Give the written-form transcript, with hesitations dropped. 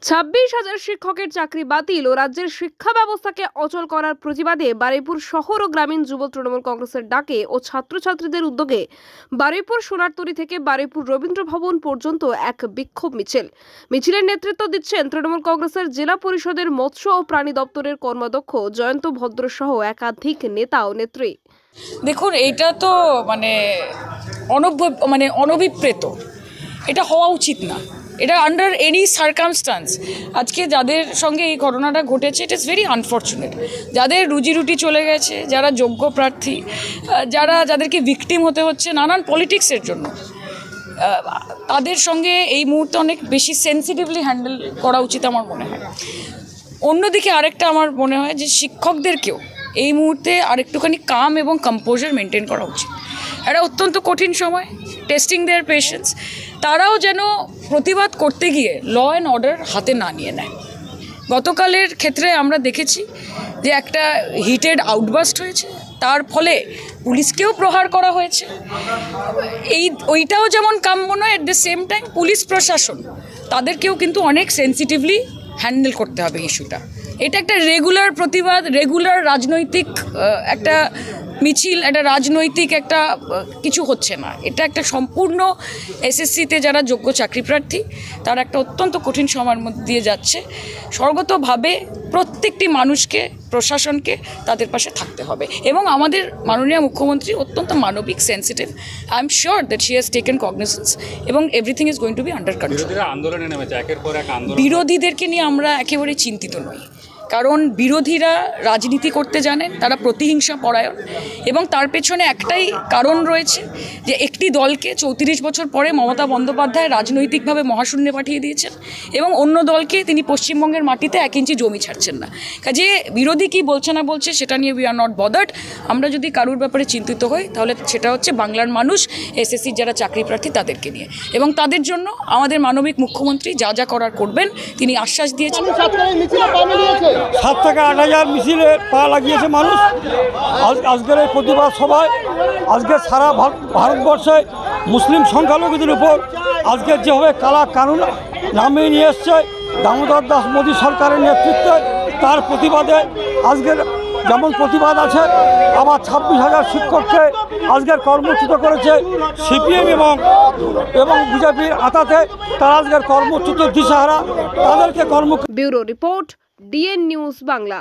26,000 শিক্ষকের চাকরি বাতিল ও রাজ্যের শিক্ষা ব্যবস্থাকে অচল করার প্রতিবাদে বারুইপুর শহর ও গ্রামীণ যুব তৃণমূল কংগ্রেসের ডাকে ও ছাত্রছাত্রীদের উদ্যোগে বারুইপুর সোনারতরী থেকে বারুইপুর রবীন্দ্র ভবন পর্যন্ত এক বিক্ষোভ মিছিলের নেতৃত্ব দিচ্ছেন তৃণমূল কংগ্রেসের জেলা পরিষদের মৎস্য ও প্রাণী দপ্তরের কর্মাধ্যক্ষ জয়ন্ত ভদ্র সহ একাধিক নেতা ও নেত্রী। দেখুন, এটা তো অনভিপ্রেত, এটা হওয়া উচিত না। এটা আন্ডার এনি সার্কামস্টান্স আজকে যাদের সঙ্গে এই ঘটনাটা ঘটেছে, ইট ইজ ভেরি আনফর্চুনেট। যাদের রুজি রুটি চলে গেছে, যারা যোগ্য প্রার্থী, যাদেরকে ভিকটিম হতে হচ্ছে নানান পলিটিক্সের জন্য, তাদের সঙ্গে এই মুহূর্তে অনেক বেশি সেন্সিটিভলি হ্যান্ডেল করা উচিত আমার মনে হয়। অন্যদিকে আরেকটা আমার মনে হয় যে শিক্ষকদেরকেও এই মুহূর্তে আরেকটুখানি কাম এবং কম্পোজার মেনটেন করা উচিত। এটা অত্যন্ত কঠিন সময়, টেস্টিং দেয়ার পেশেন্স। তারাও যেন প্রতিবাদ করতে গিয়ে ল অ্যান্ড অর্ডার হাতে না নিয়ে নেয়। গতকালের ক্ষেত্রে আমরা দেখেছি যে একটা হিটেড আউটবাস্ট হয়েছে, তার ফলে পুলিশকেও প্রহার করা হয়েছে। ওইটাও যেমন কাম্য নয়, at the same time police প্রশাসন তাদেরকেও কিন্তু অনেক সেন্সিটিভলি হ্যান্ডেল করতে হবে ইস্যুটা। এটা একটা রেগুলার প্রতিবাদ, রেগুলার রাজনৈতিক একটা মিছিল, একটা রাজনৈতিক একটা কিছু হচ্ছে না। এটা একটা সম্পূর্ণ এসএসসিতে যারা যোগ্য চাকরি প্রার্থী, তারা একটা অত্যন্ত কঠিন সময়ের মধ্যে দিয়ে যাচ্ছে। সর্বতভাবে প্রত্যেকটি মানুষকে, প্রশাসনকে তাদের পাশে থাকতে হবে। এবং আমাদের মাননীয় মুখ্যমন্ত্রী অত্যন্ত মানবিক, sensitive. I am sure that she has taken cognizance এবং everything is going to be under control. বিরোধীদেরকে নিয়ে আমরা একেবারেই চিন্তিত নই, কারণ বিরোধীরা রাজনীতি করতে জানেন, তারা প্রতিহিংসা পরায়ণ এবং তার পেছনে একটাই কারণ রয়েছে যে একটি দলকে 34 বছর পরে মমতা বন্দ্যোপাধ্যায় রাজনৈতিকভাবে মহাশূন্যে পাঠিয়ে দিয়েছেন এবং অন্য দলকে তিনি পশ্চিমবঙ্গের মাটিতে 1 ইঞ্চি জমি ছাড়ছেন না। কাজে বিরোধী কী বলছে না বলছে সেটা নিয়ে উই আর নট বদার্ড। আমরা যদি কারুর ব্যাপারে চিন্তিত হই তাহলে সেটা হচ্ছে বাংলার মানুষ, এসএসসির যারা চাকরি প্রার্থী তাদেরকে নিয়ে, এবং তাদের জন্য আমাদের মানবিক মুখ্যমন্ত্রী যা যা করার করবেন তিনি আশ্বাস দিয়েছেন। 7 থেকে 8,000 মিছিলে পা লাগিয়েছে মানুষ আজকের এই প্রতিবাদ সভায়। আজকে সারা ভারতবর্ষে মুসলিম সংখ্যালঘুদের উপর আজকে যেভাবে কালা কানুন নামিয়ে নিয়ে এসছে দামোদর দাস মোদী সরকারের নেতৃত্বে, তার প্রতিবাদে আজকের যেমন প্রতিবাদ আছে, আবার 26,000 শিক্ষককে আজকের কর্মচ্যুত করেছে সিপিএম এবং বিজেপির আতাতে। তারা আজকের কর্মচ্যুত দিশাহারা, তাদেরকে bureau report, DN news Bangla.